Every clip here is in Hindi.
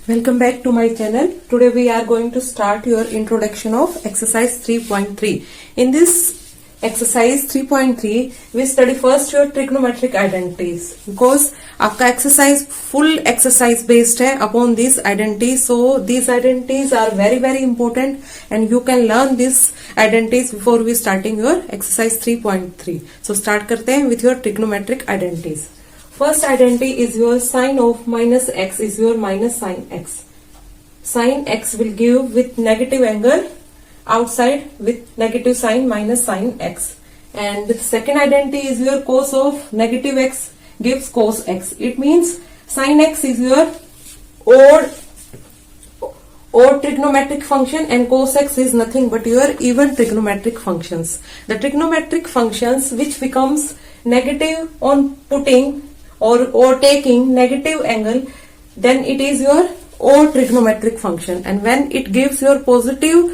Welcome back to my channel. Today we are going to start your introduction of exercise 3.3. In this exercise 3.3 we study first your trigonometric identities because आपका exercise full exercise based है upon these identities. So these identities are very important and you can learn these identities before we starting your exercise 3.3. So start करते हैं with your trigonometric identities. First identity is your sine of minus x is your minus sine x. Sine x will give with negative angle outside with negative sign minus sine x. And the second identity is your cos of negative x gives cos x. It means sine x is your odd trigonometric function and cos x is nothing but your even trigonometric functions. The trigonometric functions which becomes negative on putting or taking negative angle, then it is your odd trigonometric function, and when it gives your positive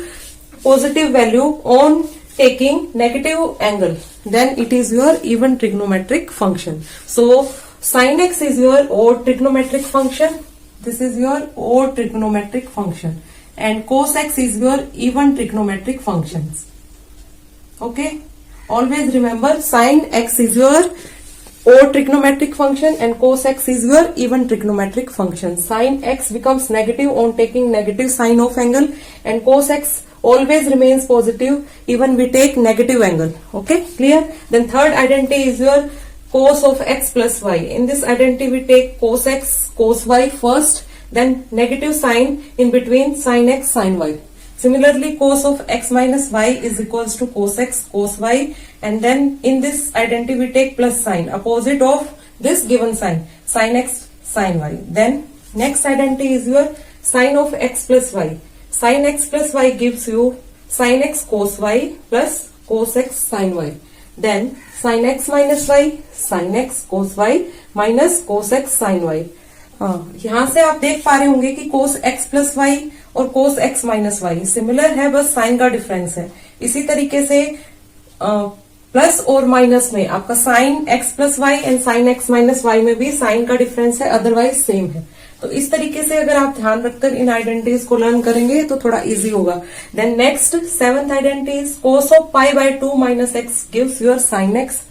value on taking negative angle, then it is your even trigonometric function. So sin x is your odd trigonometric function, this is your odd trigonometric function, and cos x is your even trigonometric functions. Okay, always remember sin x is your odd trigonometric function and cos x is your even trigonometric function. Sin x becomes negative on taking negative sign of angle and cos x always remains positive even we take negative angle. Okay, clear? Then third identity is your cos of x plus y. In this identity we take cos x cos y first, then negative sign in between sin x sin y. Similarly, cos of x minus y is equals to cos x cos y, and then in this identity we take plus sign opposite of this given sign sin x sin y. Then next identity is your sin of x plus y. Sin x plus y gives you sin x cos y plus cos x sin y. Then sin x minus y sin x cos y minus cos x sin y. यहाँ से आप देख पा रहे होंगे कि cos x प्लस वाई और cos x minus y similar है, बस साइन का डिफरेंस है. इसी तरीके से प्लस और माइनस में आपका sine x plus y and sine x minus y में भी साइन का डिफरेंस है, अदरवाइज सेम है. तो इस तरीके से अगर आप ध्यान रखकर इन आइडेंटिटीज को लर्न करेंगे तो थोड़ा इजी होगा. Then next seventh identity is cos of pi by 2 minus x gives your sine x.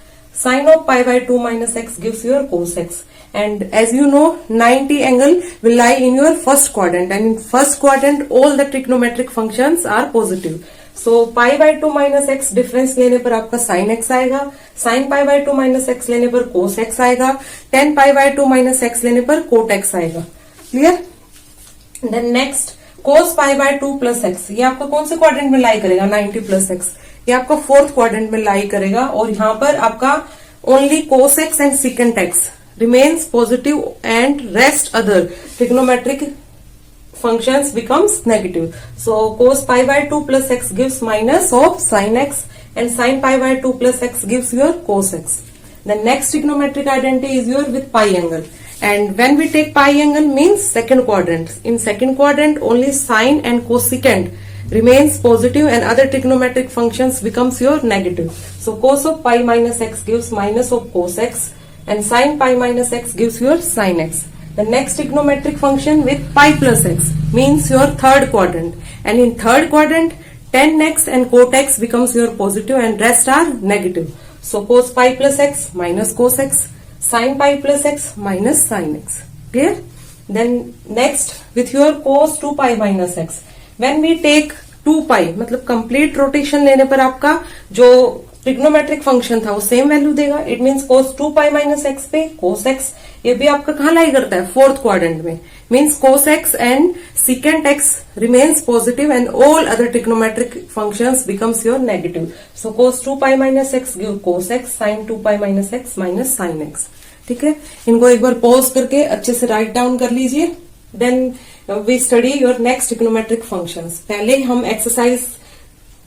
Sin of pi by 2 minus x gives your cos x, and as you know 90 angle will lie in your first quadrant, and in first quadrant all the trigonometric functions are positive. So pi by 2 minus x difference लेने पर आपका sin x आएगा, sin pi by 2 minus x लेने पर cos x आएगा, tan pi by 2 minus x लेने पर cot x आएगा. Clear? Then next cos pi by 2 plus x, ये आपका कौन से क्वाड्रेंट में लाई करेगा? 90 plus x, ये आपका फोर्थ क्वाड्रेंट में लाई करेगा, और यहाँ पर आपका only cos x and secant x remains positive and rest other trigonometric functions becomes negative. So cos pi by 2 plus x gives minus of sin x and sin pi by 2 plus x gives your cos x. The next trigonometric identity is your with pi angle, and when we take pi angle means second quadrant. In second quadrant only sine and cosecant remains positive and other trigonometric functions becomes your negative. So cos of pi minus x gives minus of cos x and sin pi minus x gives your sin x. The next trigonometric function with pi plus x means your third quadrant, and in third quadrant tan x and cot x becomes your positive and rest are negative. So cos pi plus x minus cos x, sin pi plus x minus sin x. Clear? Then next with your cos 2 pi minus x, when we take 2 pi मतलब कंप्लीट रोटेशन लेने पर आपका जो ट्रिग्नोमेट्रिक फंक्शन था वो सेम वैल्यू देगा. It means cos 2 pi minus x पे cos x, ये भी आपका कहाँ लाई करता है? फोर्थ क्वाड्रेंट में. Means cos x and secant x remains positive and all other trigonometric functions becomes your negative. So cos 2 pi minus x give cos x, sin 2 pi minus x minus sin x. ठीक है, इनको एक बार पॉज करके अच्छे से राइट डाउन कर लीजिए. Then we study your next trigonometric functions. पहले हम एक्सरसाइज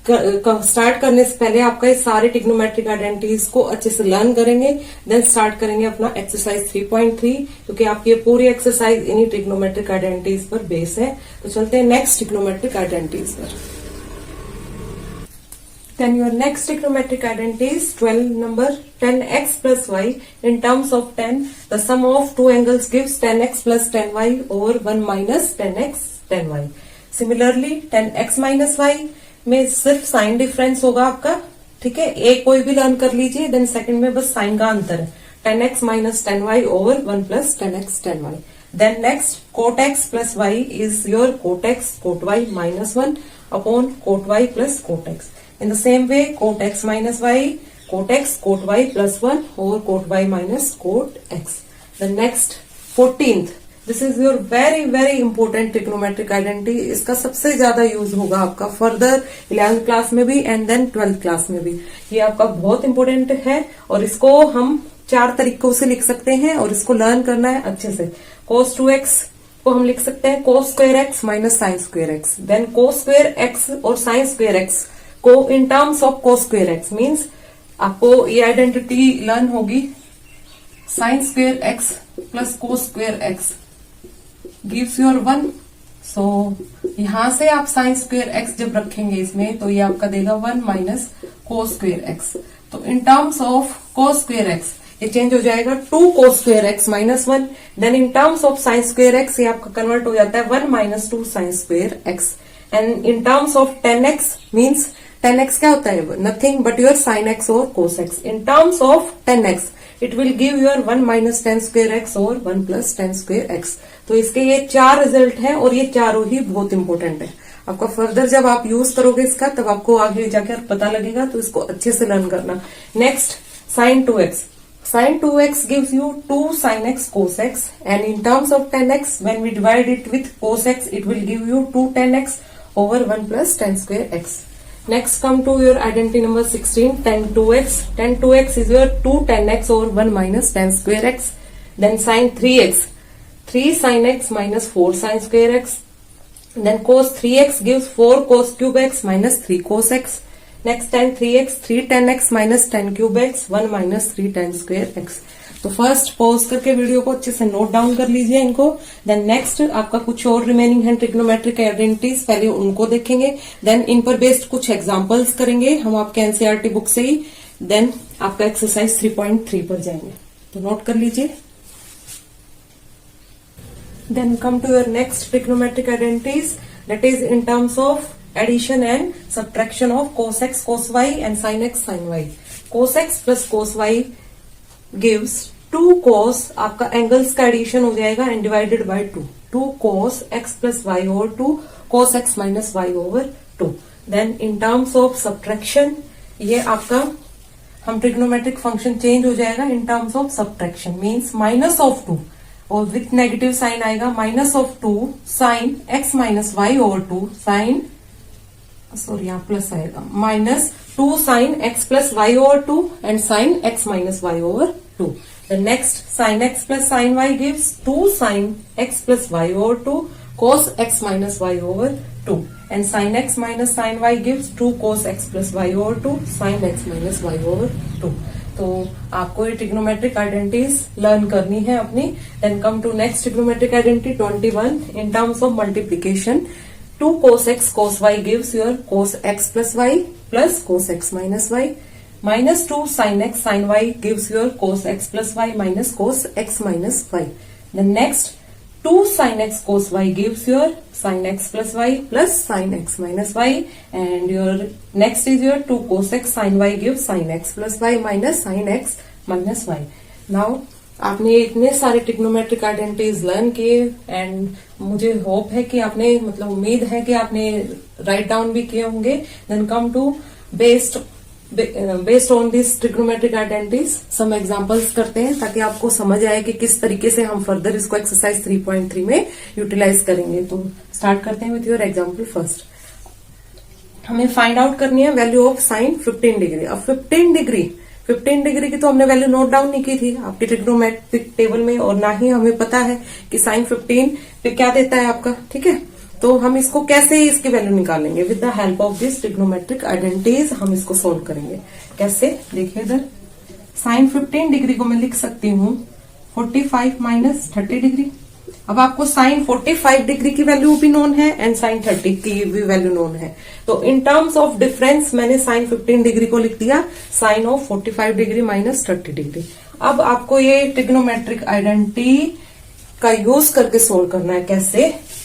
स्टार्ट करने से पहले आपका ये सारे ट्रिग्नोमेट्रिक आइडेंटिटीज को अच्छे से लर्न करेंगे, देन स्टार्ट करेंगे अपना एक्सरसाइज 3.3, क्योंकि आपकी ये पूरी एक्सरसाइज इन्हीं ट्रिग्नोमेट्रिक आइडेंटिटीज पर बेस है. तो चलते हैं नेक्स्ट ट्रिग्नोमेट्रिक आइडेंटिटीज पर. Then your next trigonometric identity is 12 number 10x plus y. In terms of 10, the sum of two angles gives 10x plus 10y over 1 minus 10x 10y. Similarly 10x minus y में सिर्फ साइन डिफरेंस होगा आपका, ठीक है, ए कोई भी लर्न कर लीजिए, देन सेकंड में बस साइन का अंतर है, 10x minus 10y over 1 plus 10x 10y. Then next cot x plus y is your cot x cot y minus 1 upon cot y plus cot x. In the same way, cot x minus y, cot x, cot y plus 1 over cot y minus cot x. The next 14th, this is your very important trigonometric identity. इसका सबसे ज्यादा यूज होगा आपका फर्दर 11th क्लास में भी एंड देन 12th क्लास में भी. ये आपका बहुत इंपॉर्टेंट है और इसको हम 4 तरीकों से लिख सकते हैं और इसको लर्न करना है अच्छे से. cos 2x को हम लिख सकते हैं cos square x minus sine square x. Then cos square x और साइन स्क्वायर x को in terms of cos square x means आपको ये आइडेंटिटी लर्न होगी, sine square x plus cos square x gives your 1. So यहां से आप साइन स्क्वायर x जब रखेंगे इसमें तो ये आपका देगा 1 माइनस cos स्क्वायर x. तो in terms of cos square x ये चेंज हो जाएगा 2 cos square x minus 1. Then in terms of sine square x ये आपका कन्वर्ट हो जाता है 1 minus 2 sine square x. And in terms of 10x means 10x क्या होता है, nothing but your sin x और cos x. In terms of 10x it will give your 1 minus 10 square x और 1 प्लस 10 स्क्वायर x. तो इसके ये 4 रिजल्ट हैं और ये चारों ही बहुत इंपॉर्टेंट है. आपका फर्दर जब आप यूज करोगे इसका तब आपको आगे जाकर पता लगेगा, तो इसको अच्छे से लर्न करना. Next sin 2x. Sin 2x gives you 2 sin x cos x, and in terms of 10x when we divide it with cos x it will give you 2 tan x over 1 plus tan square x. Next come to your identity number 16, tan 2x. Tan 2x is your 2 tan x over 1 minus tan square x. Then sin 3x, 3 sin x minus 4 sin square x. Then cos 3x gives 4 cos cube x minus 3 cos x. Next tan 3x, 3 tan x minus tan cube x, 1 minus 3 tan square x. तो फर्स्ट पॉज करके वीडियो को अच्छे से नोट डाउन कर लीजिए इनको. देन नेक्स्ट आपका कुछ और रिमेनिंग है ट्रिग्नोमेट्रिक आइडेंटिटीज, पहले उनको देखेंगे. देन इन पर बेस्ड कुछ एग्जांपल्स करेंगे हम आपके एनसीईआरटी बुक से ही. देन आपका एक्सरसाइज 3.3 पर जाएंगे, तो नोट कर लीजिए. Then come to your next trigonometric identities, that is in terms of addition and subtraction of cos x cos y and sin x sin y. cos x plus cos y gives 2 cos, आपका एंगल्स का एडिशन हो जाएगा and divided by 2. 2 cos x plus y over 2 cos x minus y over 2. Then in terms of subtraction ये आपका हम ट्रिग्नोमेट्रिक फंक्शन चेंज हो जाएगा in terms of subtraction means minus of 2 और विथ नेगेटिव साइन आएगा minus of 2 sine x minus y over 2 sine sorry यहाँ प्लस आएगा minus 2 sine x plus y over 2 and sine x minus y over 2. The next sine x plus sine y gives 2 sine x plus y over 2 cos x minus y over 2 and sine x minus sine y gives 2 cos x plus y over 2 sine x minus y over 2. तो आपको ये ट्रिग्नोमेट्रिक आइडेंटिटीज लर्न करनी है अपनी. Then come to next trigonometric identity 21 in terms of multiplication. 2 cos x cos y gives your cos x plus y plus cos x minus y. Minus 2 sin x sin y gives your cos x plus y minus cos x minus y. The next 2 sin x cos y gives your sin x plus y plus sin x minus y, and your next is your 2 cos x sin y gives sin x plus y minus sin x minus y. Now आपने इतने सारे ट्रिग्नोमेट्रिक आइडेंटिटीज लर्न किए एंड मुझे होप है कि आपने मतलब उम्मीद है कि आपने राइट डाउन भी किए होंगे. Then come to based on this trigonometric identities some examples करते हैं ताकि आपको समझ आए कि किस तरीके से हम फर्दर इसको एक्सरसाइज 3.3 में यूटिलाइज करेंगे. तो स्टार्ट करते हैं विथ योर एग्जाम्पल. फर्स्ट हमें फाइंड आउट करनी है वैल्यू ऑफ साइन 15 डिग्री. अब 15 डिग्री की तो हमने वैल्यू नोट डाउन नहीं की थी आपके ट्रिग्नोमेट्रिक टेबल में और ना ही हमें पता है कि साइन 15 पे क्या देता है आपका. ठीक है, तो हम इसको कैसे इसकी वैल्यू निकालेंगे with the help of this trigonometric identities हम इसको सोल्व करेंगे. कैसे देखिए इधर साइन 15 डिग्री को मैं लिख सकती हूँ 45 माइनस 30 डिग्री. अब आपको साइन 45 डिग्री की वैल्यू भी नोन है एंड साइन 30 की भी वैल्यू नोन है। तो इन टर्म्स ऑफ डिफरेंस मैंने साइन 15 डिग्री को लिख दिया sine of 45 degree minus 30 degree. अब आपको ये ट्रिग्नोमेट्रिक आइडेंटिटी का यूज करके सोल्व करना है। कैसे?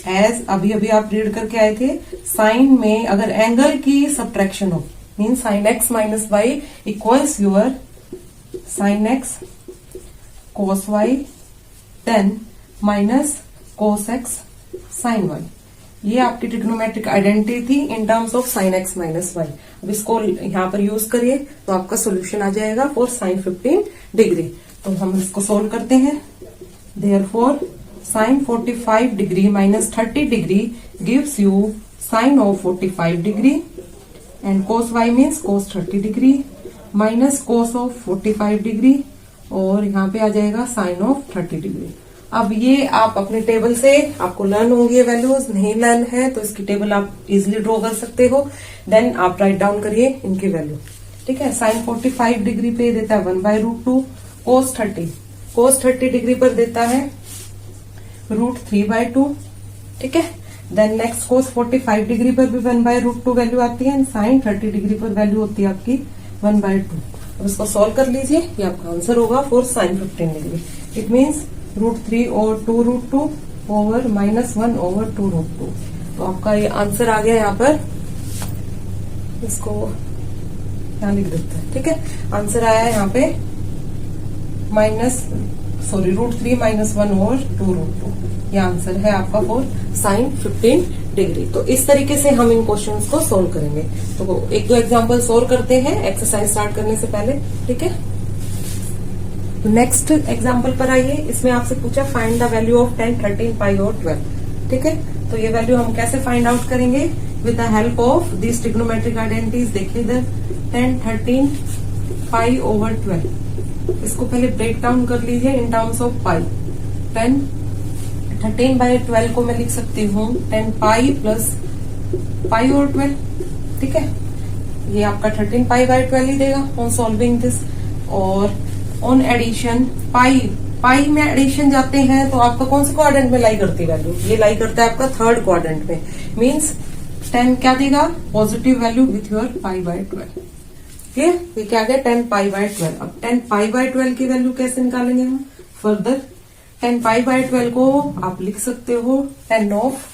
एज अभी अभी आप रीड करके आए थे, साइन में अगर एंगल की सब्ट्रैक्शन हो mean sine x minus y equals your sine x cos y 10 minus cos x sine y. ये आपकी ट्रिग्नोमेट्रिक आइडेंटिटी थी in terms of sine x minus y. अब इसको यहाँ पर यूज करिए तो आपका सोल्यूशन आ जाएगा फॉर साइन 15 डिग्री। तो हम इसको सोल्व करते हैं। Therefore, sin 45 degree minus 30 degree gives you sin of 45 degree and cos y means cos 30 degree minus cos of 45 degree और यहाँ पे आ जाएगा sin of 30 degree। अब ये आप अपने टेबल से आपको लर्न होंगी ये वैल्यूज, नहीं लर्न है तो इसकी टेबल आप इजिली ड्रॉ कर सकते हो। देन आप राइट डाउन करिए इनकी वैल्यू। ठीक है, साइन 45 डिग्री पे देता है 1/√2, कोस 30 डिग्री पर देता है √3/2। ठीक है, देन नेक्स्ट कोस 45 डिग्री पर भी 1/√2 वैल्यू आती है एंड साइन 30 डिग्री पर वैल्यू होती है आपकी 1/2। अब इसको सॉल्व कर लीजिए, ये आपका आंसर होगा for sine 15 degree. It means √3 और 2√2 ओवर -1 ओवर 2√2। तो आपका ये आंसर आ गया यहाँ पर। इसको यहाँ लिख देते हैं। ठीक है, आंसर आया है यहाँ पे √3 -1 ओवर 2√2। ये आंसर है आपका फॉर साइन 15 डिग्री। तो इस तरीके से हम इन क्वेश्चंस को सोल्व करेंगे। तो एक दो एग्जांपल सोल्व करते हैं एक्सरसाइज स्टार्ट करने से पहले। ठीक है, तो नेक्स्ट एग्जांपल पर आइए। इसमें आपसे पूछा फाइंड द वैल्यू ऑफ 10, 13, पाई और 12। ठीक है, तो ये वैल्यू हम कैसे फाइंड आउट करेंगे? With the help of this trigonometric identities. देखिए इधर 10, 13, पाई ओवर 12। इसको पहले ब्रेक डाउन कर लीजिए इन टर्म्स ऑफ पाई। 13/12 को मैं लिख सकती हूँ 10 पाई प्लस पाई और 12। ठीक है, ये आपका 13 पाई/12 ही देगा ऑन सॉल्विंग दिस। और ऑन एडिशन पाई में एडिशन जाते हैं तो आपका कौन से क्वाड्रेंट में लाई करती है वैल्यू? ये लाई करता है आपका थर्ड क्वाड्रेंट में। मीन्स 10 क्या देगा? Positive value with your pi. Clear? ये क्या गया? 10 पाई/12। अब 10 पाई/12 की वैल्यू कैसे निकालेंगे हम? फर्दर 10 पाई/12 को आप लिख सकते हो 10 ऑफ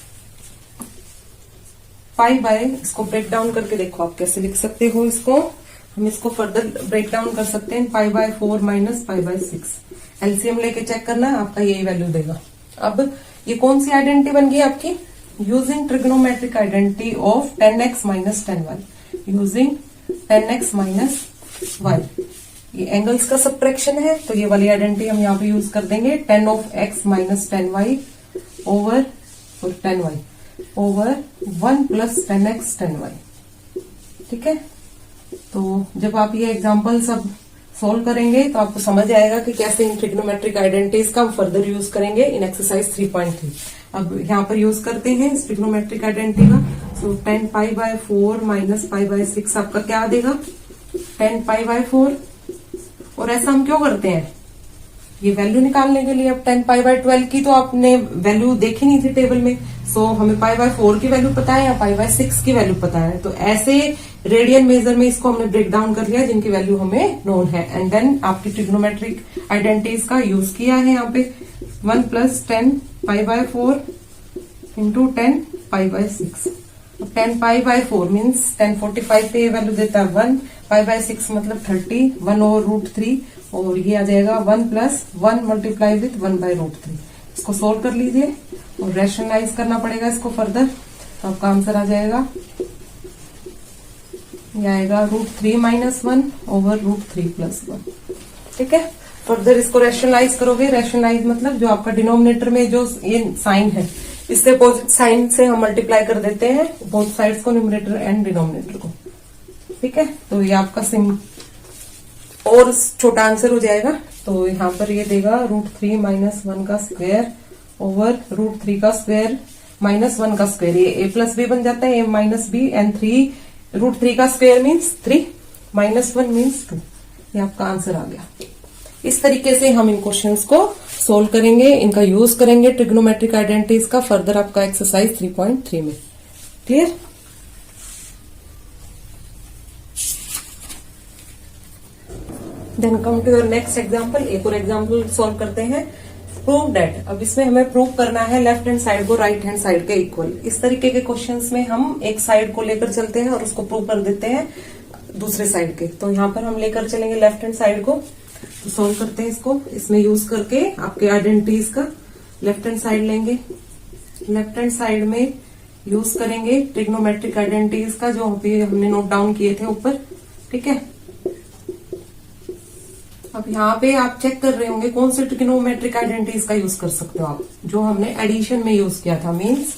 पाई/, इसको ब्रेक डाउन करके देखो आप कैसे लिख सकते हो इसको। हम इसको फर्दर ब्रेक डाउन कर सकते हैं पाई/4 माइनस पाई/6। एलसीएम लेके चेक करना, आपका यही वैल्यू देगा। अब ये कौन सी आइडेंटिटी बन गई आपकी? Using trigonometric identity of 10x minus 10y। Using 10x minus y, ये एंगल्स का सब्ट्रैक्शन है तो ये वाली आइडेंटिटी हम यहाँ पे यूज कर देंगे। 10 of x minus 10y over 10y over 1 plus 10x 10y। ठीक है, तो जब आप ये एग्जाम्पल सब सोल्व करेंगे तो आपको समझ आएगा कि कैसे इन ट्रिग्नोमेट्रिक आइडेंटिटीज का हम फर्दर यूज करेंगे इन एक्सरसाइज 3.3। अब यहाँ पर यूज करते हैं इस ट्रिग्नोमेट्रिक आइडेंटिटी का। सो 10 पाई/4 माइनस पाई/6 आपका क्या देगा? 10 पाई/4। और ऐसा हम क्यों करते हैं? ये वैल्यू निकालने के लिए। अब 10 पाई/12 की तो आपने वैल्यू देखी नहीं थी टेबल में, सो हमें पाई/4 की वैल्यू पता है या पाई/6 की वैल्यू पता है। तो ऐसे रेडियन मेजर में इसको हमने ब्रेक डाउन कर लिया जिनकी वैल्यू हमें नोन है एंड देन आपकी ट्रिग्नोमेट्रिक आइडेंटिटीज का यूज किया है यहाँ पे। 1 प्लस 10 पाई/4 इंटू 10 पाई/6। 10 पाई/4 मीन्स 1045 पे ये वैल्यू देता है 1, पाई/6 मतलब 30, 1 ओवर √3 और ये आ जाएगा 1 प्लस 1 मल्टीप्लाई विथ 1/√3। इसको सोल्व कर लीजिए और रैशनलाइज करना पड़ेगा इसको फर्दर, तो आपका आंसर आ जाएगा, ये आएगा √3 माइनस 1 ओवर √3 प्लस 1। ठीक है, फर्दर इसको रैशनलाइज करोगे। रैशनलाइज मतलब जो आपका डिनोमिनेटर में जो ये साइन है इससे अपोजिट साइन से हम मल्टीप्लाई कर देते हैं बोथ साइड्स को, न्यूमरेटर एंड डिनोमिनेटर को। ठीक है, तो ये आपका और छोटा आंसर हो जाएगा। तो यहाँ पर ये देगा √3 माइनस 1 का स्क्वायर ओवर √3 का स्क्वायर माइनस 1 का स्क्वायर। ये a प्लस b बन जाता है, a माइनस b एंड 3 का स्क्वायर मीन्स 3 माइनस 1 मीन्स 2। ये आपका आंसर आ गया। इस तरीके से हम इन क्वेश्चंस को सोल्व करेंगे, इनका यूज करेंगे ट्रिग्नोमेट्रिक आइडेंटिटीज का फर्दर आपका एक्सरसाइज 3.3 में। Clear? Then come to your next example. एक और एग्जाम्पल सॉल्व करते हैं। प्रूव दैट, अब इसमें हमें प्रूव करना है लेफ्ट हैंड साइड को राइट हैंड साइड के इक्वल। इस तरीके के क्वेश्चंस में हम एक साइड को लेकर चलते हैं और उसको प्रूव कर देते हैं दूसरे साइड के। तो यहाँ पर हम लेकर चलेंगे लेफ्ट हैंड साइड को, तो सॉल्व करते हैं इसको। इसमें यूज करके आपके आइडेंटिटीज का लेफ्ट हैंड साइड लेंगे। लेफ्ट हैंड साइड में यूज करेंगे ट्रिग्नोमेट्रिक आइडेंटिटीज का जो हमने नोट डाउन किए थे ऊपर। ठीक है, अब यहाँ पे आप चेक कर रहे होंगे कौन से ट्रिग्नोमेट्रिक आइडेंटिटीज का यूज कर सकते हो आप, जो हमने एडिशन में यूज किया था। मींस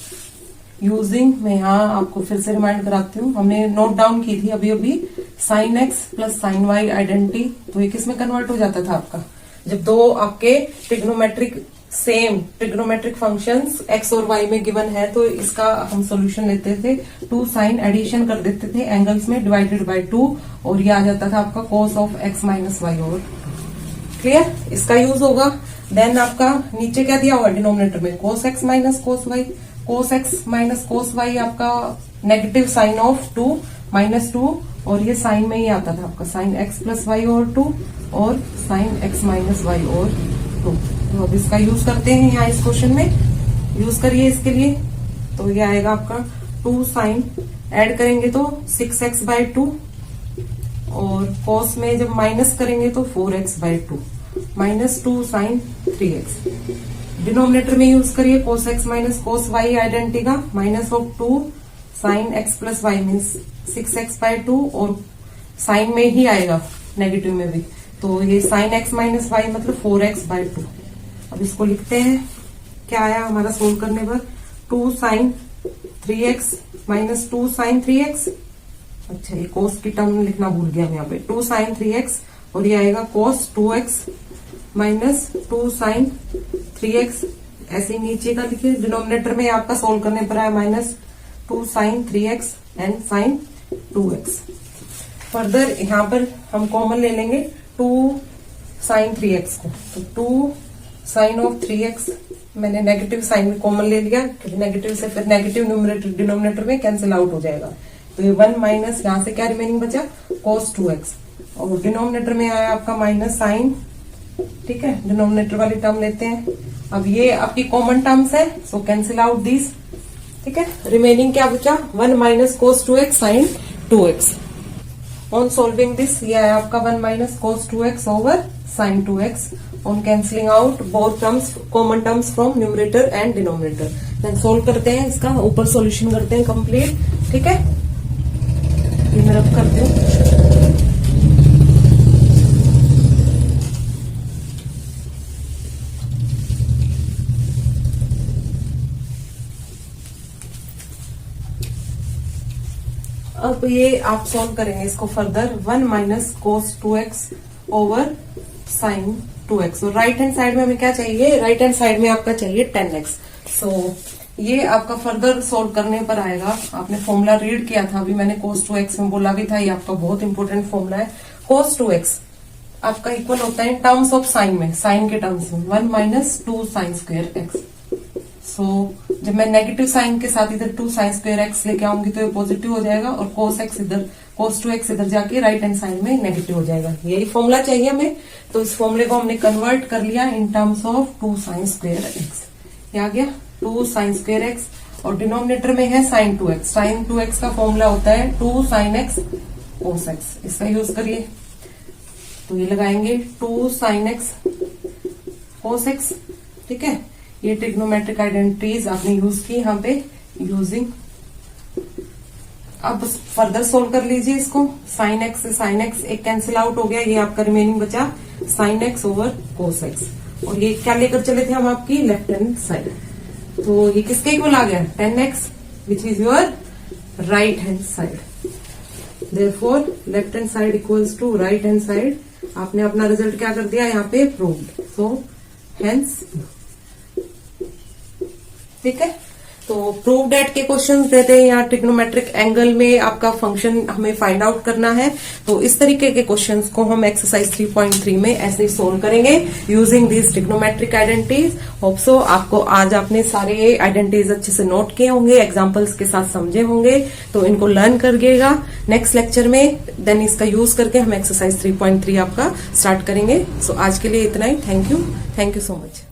यूजिंग, मैं यहाँ आपको फिर से रिमाइंड कराती हूँ, हमने नोट डाउन की थी अभी अभी sine x plus sine y identity. तो ये किस में कन्वर्ट हो जाता था आपका, जब दो आपके trigonometric same trigonometric functions x और वाई में गिवन है तो इसका हम सॉल्यूशन लेते थे, टू साइन एडिशन कर देते थे एंगल्स में डिवाइडेड बाय 2 और ये आ जाता था आपका cos of x minus y over. Clear? इसका यूज होगा। देन आपका नीचे क्या दिया हुआ डिनोमिनेटर में, cos x minus cos y। cos x minus cos y आपका नेगेटिव साइन ऑफ 2 माइनस 2 और ये साइन में ही आता था आपका sine x plus y over 2 और sine x minus y over 2। तो अब इसका यूज करते हैं यहाँ इस क्वेश्चन में। यूज करिए इसके लिए, तो ये आएगा आपका 2 साइन, ऐड करेंगे तो 6x बाय 2 और cos में जब माइनस करेंगे तो 4x by 2 minus 2 sine 3x। Denominator में यूज करिए cos x minus cos y identity का, minus of 2 sine x plus y means 6x by 2 और साइन में ही आएगा नेगेटिव में भी, तो ये साइन x माइनस वाई मतलब 4x बाय 2। अब इसको लिखते हैं, क्या आया हमारा सोल्व करने पर, 2 sine 3x minus 2 sine 3x। अच्छा, ये cos की टर्म लिखना भूल गया हम यहाँ पे, 2 साइन 3x और ये आएगा cos 2x minus 2 sine 3x। ऐसे ही नीचे का लिखिए, डिनोमिनेटर में आपका सोल्व करने पर आया minus 2 sine 3x and sine 2x। Further यहाँ पर हम कॉमन ले लेंगे 2 साइन 3x को, तो 2 साइन ऑफ 3x मैंने नेगेटिव साइन में कॉमन ले लिया, नेगेटिव से फिर नेगेटिव डिनोमिनेटर में कैंसिल आउट हो जाएगा। तो ये 1 माइनस यहाँ से क्या रिमेनिंग बचा, cos 2x और डिनोमिनेटर में आया आपका माइनस साइन। ठीक है, डिनोमिनेटर वाली टर्म लेते हैं। अब ये आपकी कॉमन टर्म्स है, सो कैंसिल आउट दिस। ठीक है, रिमेनिंग क्या बचा, 1 minus cos 2x sine 2x। On solving this ये आया आपका 1 minus cos 2x over sine 2x on cancelling out both terms common terms from numerator and denominator. Then solve करते हैं इसका, ऊपर सॉल्यूशन करते हैं कंप्लीट। ठीक है, ये मैं रब करती हूँ। अब ये आप सॉल्व करेंगे इसको further, 1 minus cos 2x over sine 2x और राइट हैंड साइड में हमें क्या चाहिए, राइट हैंड साइड में आपका चाहिए 10x। सो ये आपका फर्दर सोल्व करने पर आएगा। आपने फॉर्मूला रीड किया था अभी, मैंने cos 2x में बोला भी था, ये आपका बहुत इंपॉर्टेंट फॉर्मूला है। cos 2x आपका इक्वल होता है टर्म्स ऑफ साइन में, साइन के टर्म्स में 1 माइनस 2 साइन स्क्वायर एक्स। सो जब मैं नेगेटिव साइन के साथ इधर 2 साइन स्क्वायर एक्स लेके आऊंगी तो ये पॉजिटिव हो जाएगा और cos 2x इधर जाके राइट हैंड साइड में नेगेटिव हो जाएगा। यही फॉर्मूला चाहिए हमें, तो इस फॉर्मूले को हमने कन्वर्ट कर लिया इन terms of 2 sine square x. ये आ गया 2 साइन स्क्वायर एक्स और डिनोमिनेटर में है साइन 2x। साइन 2x का फॉर्मूला होता है 2 साइन एक्स cos x। इसका यूज करिए, तो ये लगाएंगे 2 साइन एक्स cos x। ठीक है, ये ट्रिग्नोमेट्रिक आइडेंटिटीज आपने यूज की यहाँ पे यूजिंग। अब फर्दर सोल्व कर लीजिए इसको, साइन एक्स से साइन एक्स एक कैंसिल आउट हो गया, ये आपका रिमेनिंग बचा sine x over cos x और ये क्या लेकर चले थे हम आपकी लेफ्ट हैंड साइड, तो ये किसके इक्वल आ गया 10x which is your right hand side. Therefore left hand side equals to right hand side. आपने अपना रिजल्ट क्या कर दिया यहाँ पे प्रूव्ड, सो हेंस। ठीक है, तो प्रूव डेट के क्वेश्चंस देते हैं, यहाँ ट्रिग्नोमेट्रिक एंगल में आपका फंक्शन हमें फाइंड आउट करना है। तो इस तरीके के क्वेश्चंस को हम एक्सरसाइज 3.3 में ऐसे ही सोल्व करेंगे using these trigonometric identities. Hope so आपको आज आपने सारे आइडेंटिटीज अच्छे से नोट किए होंगे, एग्जाम्पल्स के साथ समझे होंगे, तो इनको लर्न करिएगा। नेक्स्ट लेक्चर में देन इसका यूज करके हम एक्सरसाइज 3.3 आपका स्टार्ट करेंगे। सो आज के लिए इतना ही। Thank you so much.